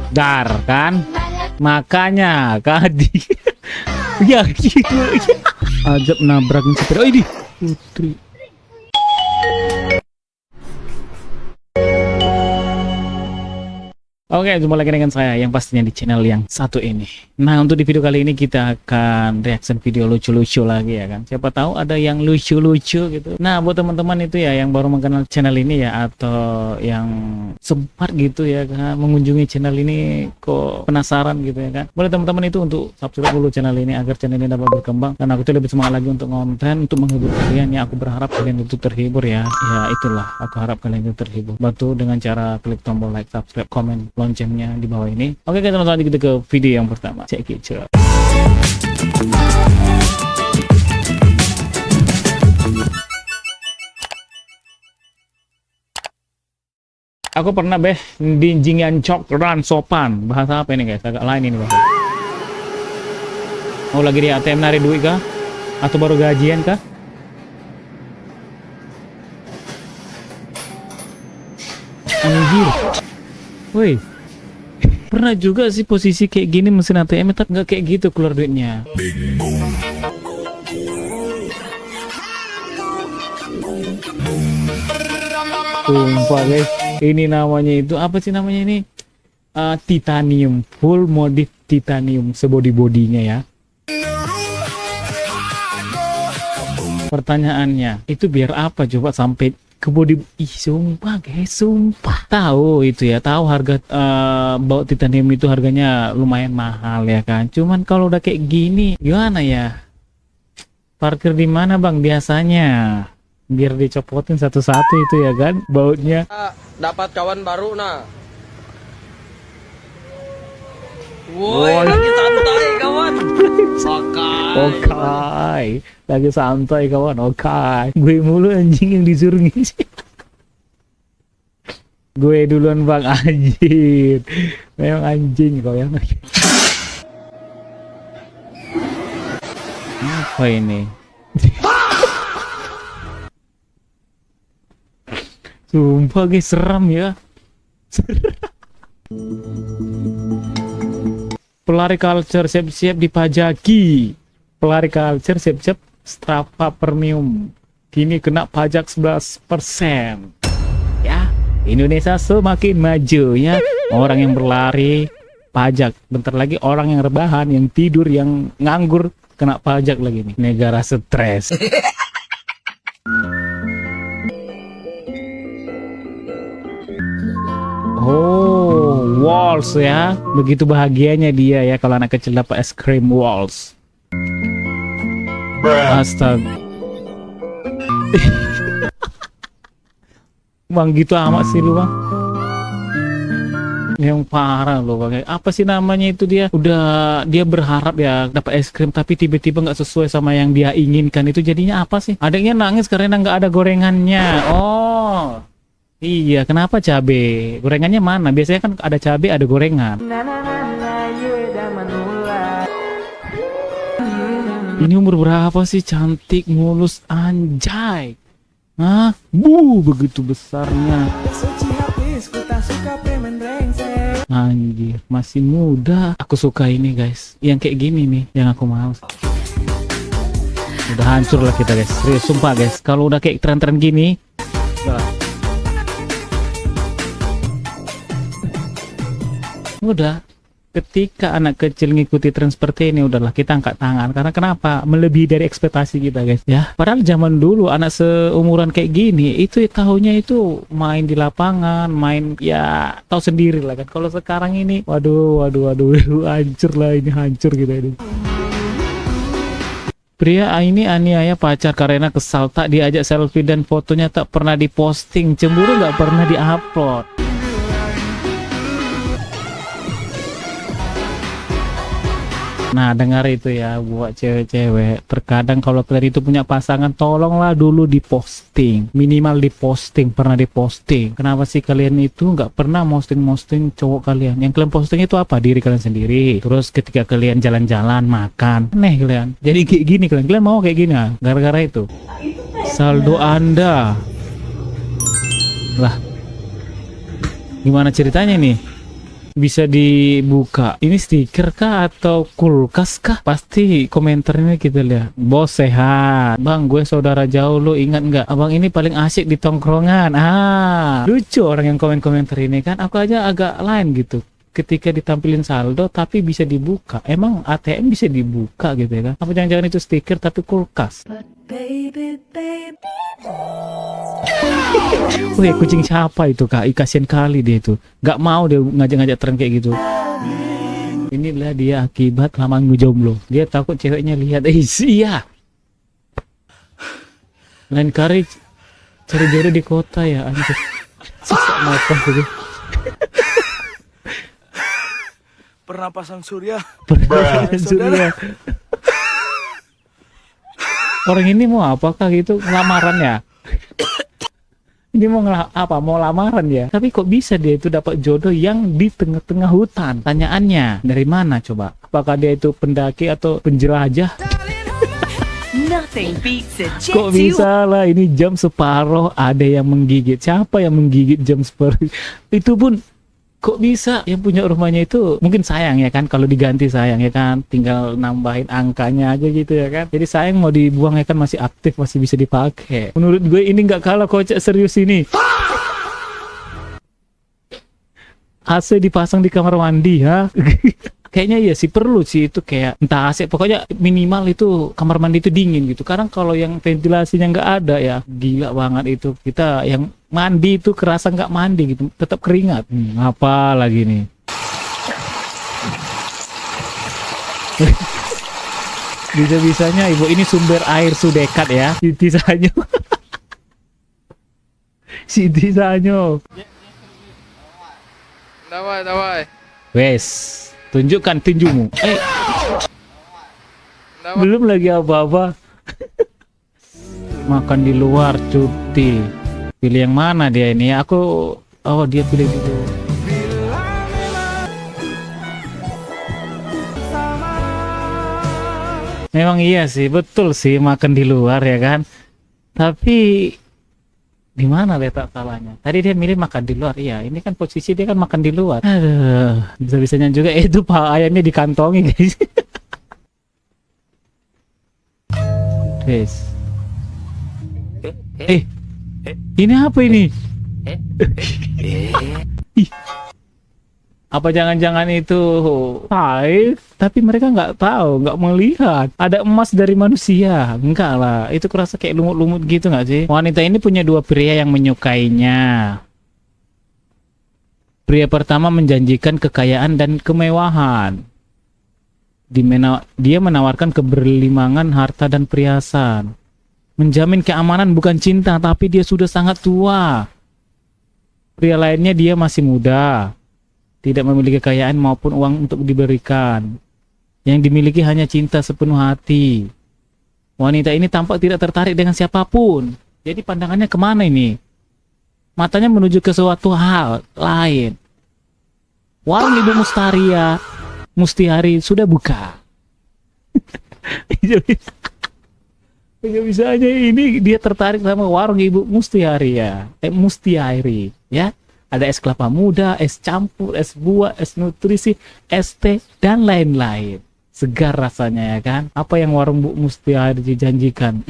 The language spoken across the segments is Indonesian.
Dar kan? Makanya Kadi. Ya gitu. Ajab nabrakin sepeda. Oh ini Putri. Oke, jumpa lagi dengan saya yang pastinya di channel yang satu ini. Nah, untuk di video kali ini kita akan reaction video lucu-lucu lagi ya kan. Siapa tahu ada yang lucu-lucu gitu. Nah, buat teman-teman itu ya yang baru mengenal channel ini ya, atau yang sempat gitu ya kan mengunjungi channel ini kok penasaran gitu ya kan. Boleh teman-teman itu untuk subscribe dulu channel ini agar channel ini dapat berkembang dan aku tuh lebih semangat lagi untuk konten, untuk menghibur kalian ya. Aku berharap kalian itu terhibur ya. Ya itulah, aku harap kalian itu terhibur. Bantu dengan cara klik tombol like, subscribe, komen, loncengnya di bawah ini. Oke, kita langsung aja kita ke video yang pertama. Check it out. Aku pernah dinjingan cokran sopan. Bahasa apa ini guys? Agak lain ini bahasa. Oh, lagi di ATM narik duit kah? Atau baru gajian kah? Anjir. Woi. Pernah juga sih posisi kayak gini mesin ATM, tapi nggak kayak gitu keluar duitnya. Sumpah guys, ini namanya itu apa sih namanya ini? Titanium, full modif titanium sebody-bodinya ya. Pertanyaannya, itu biar apa coba sampai ke body? Ih, sumpah guys, sumpah. Tahu itu ya, tahu harga baut titanium itu harganya lumayan mahal ya kan. Cuman kalau udah kayak gini gimana ya? Parkir di mana bang biasanya? Biar dicopotin satu-satu itu ya kan bautnya. Dapat kawan baru nah. Woi, lagi santai kawan. Oke, lagi santai kawan. Oke, gue mulu anjing yang disuruh ngisi. Gue duluan bang, anjing. Memang anjing kau yang. Apa ini? Sumpah guys, seram ya. Pelari culture siap-siap dipajaki. Pelari culture siap-siap Strava Premium. Kini kena pajak 11%. Ya, Indonesia semakin maju ya. Orang yang berlari pajak. Bentar lagi orang yang rebahan, yang tidur, yang nganggur kena pajak lagi nih. Negara stres. Oh, Walls ya. Begitu bahagianya dia ya kalau anak kecil dapat es krim Walls. Astaga. Bang gitu amat sih lu bang. Yang parah loh bang. Apa sih namanya itu dia? Udah dia berharap ya dapat es krim tapi tiba-tiba nggak sesuai sama yang dia inginkan. Itu jadinya apa sih? Adanya nangis karena nggak ada gorengannya. Oh. Iya, kenapa cabe? Gorengannya mana? Biasanya kan ada cabe, ada gorengan. Ini umur berapa sih? Cantik, mulus, anjay. Hah? Begitu besarnya. Anjir, masih muda. Aku suka ini guys. Yang kayak gini nih, yang aku mau. Udah hancur lah kita guys. Serius, sumpah guys. Kalau udah kayak tren-tren gini, udah ketika anak kecil ngikuti tren seperti ini udahlah kita angkat tangan. Karena kenapa? Melebihi dari ekspektasi kita guys ya. Padahal zaman dulu anak seumuran kayak gini itu tahunya itu main di lapangan, main ya tahu sendiri lah kan. Kalau sekarang ini waduh hancur lah ini, hancur gitu ini. Pria ini aniaya pacar karena kesal tak diajak selfie dan fotonya tak pernah diposting. Cemburu nggak pernah diupload. Nah, dengar itu ya buat cewek-cewek. Terkadang kalau kalian itu punya pasangan, tolonglah dulu diposting. Minimal diposting, pernah diposting. Kenapa sih kalian itu nggak pernah posting cowok kalian? Yang kalian posting itu apa? Diri kalian sendiri. Terus ketika kalian jalan-jalan, makan. Aneh kalian. Jadi kayak gini kalian mau kayak gini ah? Gara-gara itu. Saldo Anda. Lah. Gimana ceritanya nih? bisa dibuka. Ini stiker kah atau kulkas kah? Pasti komentarnya kita lihat. Bos sehat. Bang, gue saudara jauh, lo ingat nggak? Abang ini paling asik di tongkrongan. Lucu orang yang komentar ini kan. Aku aja agak lain gitu. Ketika ditampilin saldo tapi bisa dibuka. Emang ATM bisa dibuka gitu ya kan? Apa jangan-jangan itu stiker tapi kulkas? Wih, kucing siapa itu kak? Kasian kali dia itu. Gak mau dia ngajak-ngajak tren kayak gitu. Inilah dia akibat lama ngejomblo. Dia takut ceweknya lihat. Iya. Lain kali cari jodoh di kota ya. Anjir. Susah makan gitu. Pernah pasang surya. Surya. Orang ini mau apakah gitu? Lamaran ya? Ini mau apa? Mau lamaran ya? Tapi kok bisa dia itu dapat jodoh yang di tengah-tengah hutan? Tanyaannya dari mana coba? Apakah dia itu pendaki atau penjelajah? Kok bisa lah ini jam separuh ada yang menggigit? Siapa yang menggigit jam separuh? Itu pun kok bisa yang punya rumahnya itu mungkin sayang ya kan, kalau diganti sayang ya kan, tinggal nambahin angkanya aja gitu ya kan. Jadi sayang mau dibuang ya kan, masih aktif, masih bisa dipakai. Menurut gue ini nggak kalah kocak serius ini. AC dipasang di kamar mandi ha. Kayaknya iya sih, perlu sih itu kayak entah AC, pokoknya minimal itu kamar mandi itu dingin gitu. Karena kalau yang ventilasinya nggak ada ya gila banget itu. Kita yang mandi itu kerasa nggak mandi gitu, tetap keringat. Apa lagi nih? Bisa-bisanya ibu ini sumber air Sudekat ya. Siti Sanyo. Siti Sanyo. Dawai. Wes, tunjukkan tinjumu. Belum lagi apa-apa. Makan di luar cuti. Pilih yang mana dia ini? Aku, oh dia pilih gitu. Memang iya sih, betul sih makan di luar ya kan. Tapi di mana letak salahnya? Tadi dia milih makan di luar, iya. Ini kan posisi dia kan makan di luar. Aduh, bisa-bisanya juga itu pak ayamnya dikantongi guys. Guys. Ini apa ini? Ih. Apa jangan-jangan itu air, tapi mereka nggak tahu, nggak melihat ada emas dari manusia. Enggak lah, itu kerasa kayak lumut-lumut gitu nggak sih? Wanita ini punya dua pria yang menyukainya. Pria pertama menjanjikan kekayaan dan kemewahan. Dia menawarkan keberlimangan harta dan perhiasan. Menjamin keamanan bukan cinta, tapi dia sudah sangat tua. Pria lainnya dia masih muda. Tidak memiliki kekayaan maupun uang untuk diberikan. Yang dimiliki hanya cinta sepenuh hati. Wanita ini tampak tidak tertarik dengan siapapun. Jadi pandangannya kemana ini? Matanya menuju ke suatu hal lain. Warung Ibu Mustihari sudah buka. Bisa aja ini dia tertarik sama warung Ibu Mustihari ya. Mustihari ya. Ada es kelapa muda, es campur, es buah, es nutrisi, es teh, dan lain-lain. Segar rasanya ya kan? Apa yang warung Bu Mustihari dijanjikan?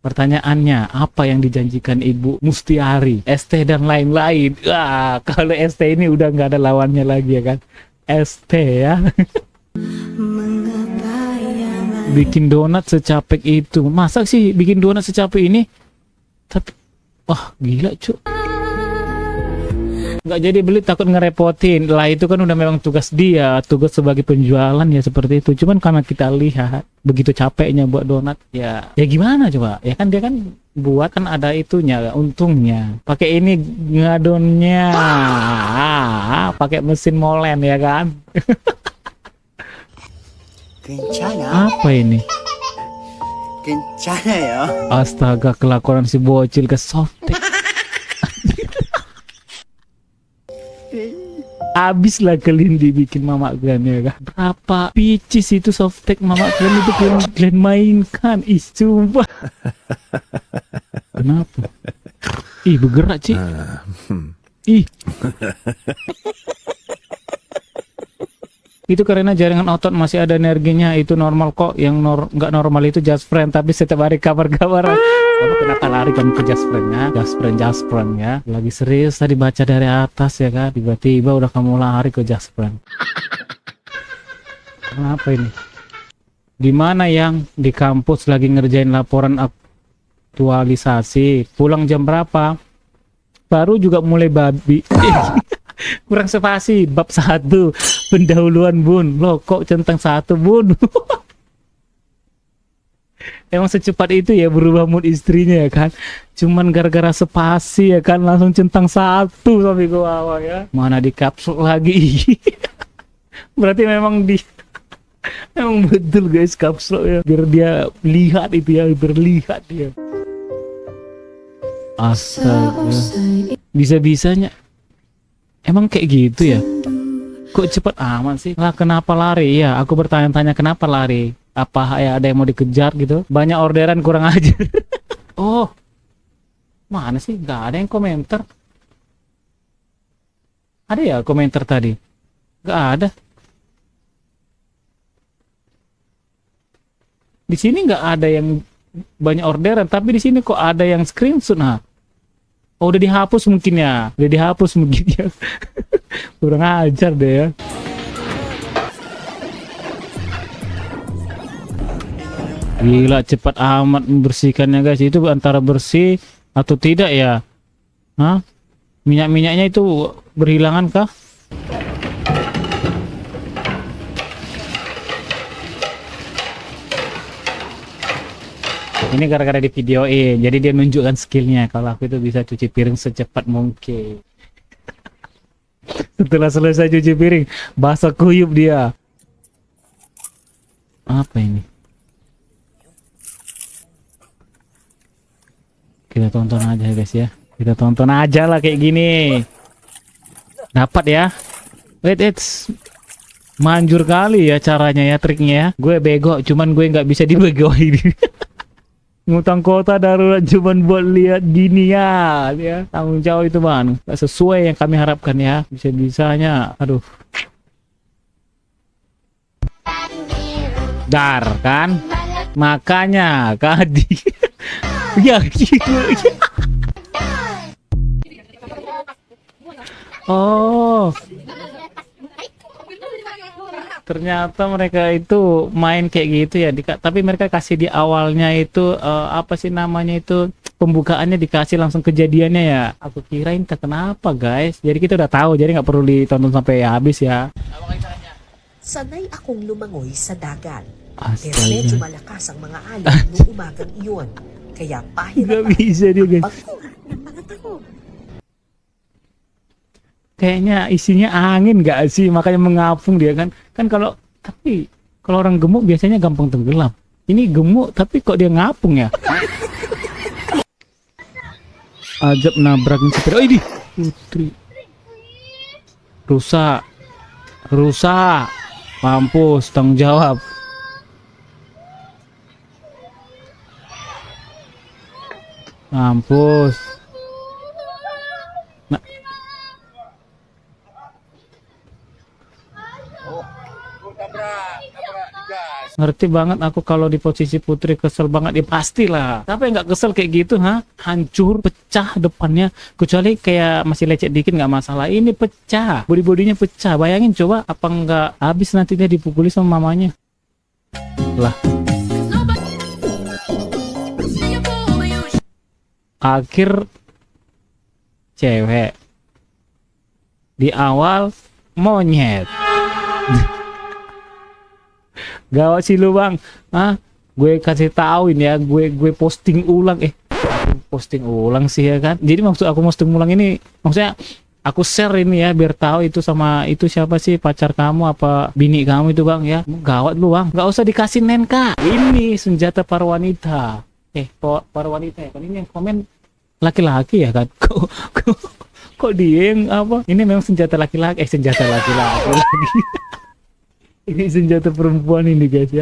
Pertanyaannya, apa yang dijanjikan Ibu Mustihari? Es teh dan lain-lain. Wah, kalau es teh ini udah nggak ada lawannya lagi ya kan? Es teh ya. Bikin donat secapek itu. Masa sih bikin donat secapek ini? Tapi, wah gila cuy. Nggak jadi beli, takut ngerepotin lah, itu kan udah memang tugas dia, tugas sebagai penjualan ya seperti itu. Cuman karena kita lihat begitu capeknya buat donat ya gimana coba ya kan, dia kan buat kan ada itunya, untungnya pakai ini ngadonnya pakai mesin molen ya kan. Kencana. Apa ini? Kencana ya. Astaga, kelakuan si bocil ke softtek. Abis lah kalian dibikin Mama Glenn ya kan. Berapa picis itu softtek Mama Glenn itu Glenn mainkan. Ih sumpah. Kenapa? Ih bergerak Ci. Ih. Itu karena jaringan otot masih ada energinya, itu normal kok. Yang nggak normal itu just friend, tapi setiap hari kabar-kabaran. Kamu kenapa lari kamu ke just friend ya? Just friend ya. Lagi serius tadi baca dari atas ya kan, tiba-tiba udah kamu lari ke just friend. Kenapa ini? Dimana yang di kampus lagi ngerjain laporan aktualisasi? Pulang jam berapa? Baru juga mulai babi. Kurang spasi. Bab 1 pendahuluan bun. Loh kok centang 1 bun? Emang secepat itu ya berubah mood istrinya ya kan? Cuman gara-gara spasi ya kan langsung centang 1 sampai ke bawah ya. Mana di kapsul lagi? Berarti memang emang betul guys kapsul ya. Biar dia lihat itu ya, berlihat dia. Astaga. Bisa-bisanya emang kayak gitu ya? Kok cepet amat sih? Lah kenapa lari? Ya, aku bertanya-tanya kenapa lari? Apa ya ada yang mau dikejar gitu? Banyak orderan kurang aja. Oh, mana sih? Gak ada yang komentar. Ada ya komentar tadi? Gak ada. Di sini nggak ada yang banyak orderan, tapi di sini kok ada yang screenshot. Nah, oh udah dihapus mungkin ya, udah dihapus mungkin ya. Kurang ajar deh ya. Gila cepat amat membersihkannya guys. Itu antara bersih atau tidak ya? Hah? Minyak-minyaknya itu berhilangan kah? Ini gara-gara di videoin, jadi dia nunjukkan skillnya kalau aku itu bisa cuci piring secepat mungkin. Setelah selesai cuci piring, basah kuyup dia. Apa ini? Kita tonton aja guys ya. Kita tonton aja lah kayak gini. Dapat ya? Wait, manjur kali ya caranya ya, triknya ya. Gue bego, cuman gue nggak bisa dibegoin. Ngutang kota darurat cuman buat lihat ginian ya. Tanggung jawab itu bang gak sesuai yang kami harapkan ya. Bisa-bisanya aduh. Dar kan? Makanya Kadi. Ya gitu. Oh, ternyata mereka itu main kayak gitu ya. Tapi mereka kasih di awalnya itu apa sih namanya itu, pembukaannya dikasih langsung kejadiannya ya. Aku kirain kenapa guys. Jadi kita udah tahu, jadi nggak perlu ditonton sampai habis ya. Sanay akong lumangoy sa dagat. Pero Astaga. medyo malakas ang mga alon noong umagang iyon. Kaya pahirap Nggak bisa dia guys. Kayaknya isinya angin nggak sih, makanya mengapung dia kan. Kan tapi kalau orang gemuk biasanya gampang tenggelam. Ini gemuk tapi kok dia ngapung ya? Ajab nabrakin sepeda. Oh ini putri. Rusak. Mampus, tanggung jawab. Mampus. Nah. Ngerti banget aku kalau di posisi putri, kesel banget ya pastilah. Siapa yang nggak kesel kayak gitu, ha? Hancur, pecah depannya. Kecuali kayak masih lecet dikit nggak masalah. Ini pecah, bodi-bodinya pecah. Bayangin coba, apa nggak habis nanti dia dipukuli sama mamanya? Lah. Akhir cewek, di awal monyet. Gawat sih lu bang, gue kasih tahu ini ya, gue posting ulang, posting ulang sih ya kan. Jadi maksud aku posting ulang ini, maksudnya aku share ini ya biar tahu itu sama itu siapa sih, pacar kamu apa bini kamu itu bang ya. Gawat lu bang, nggak usah dikasih nen kak. Ini senjata para wanita. Para wanita ya kan, ini yang komen laki-laki ya kan. Kok dia yang apa? Ini memang senjata laki-laki, senjata laki-laki lagi. Ini senjata perempuan ini guys ya.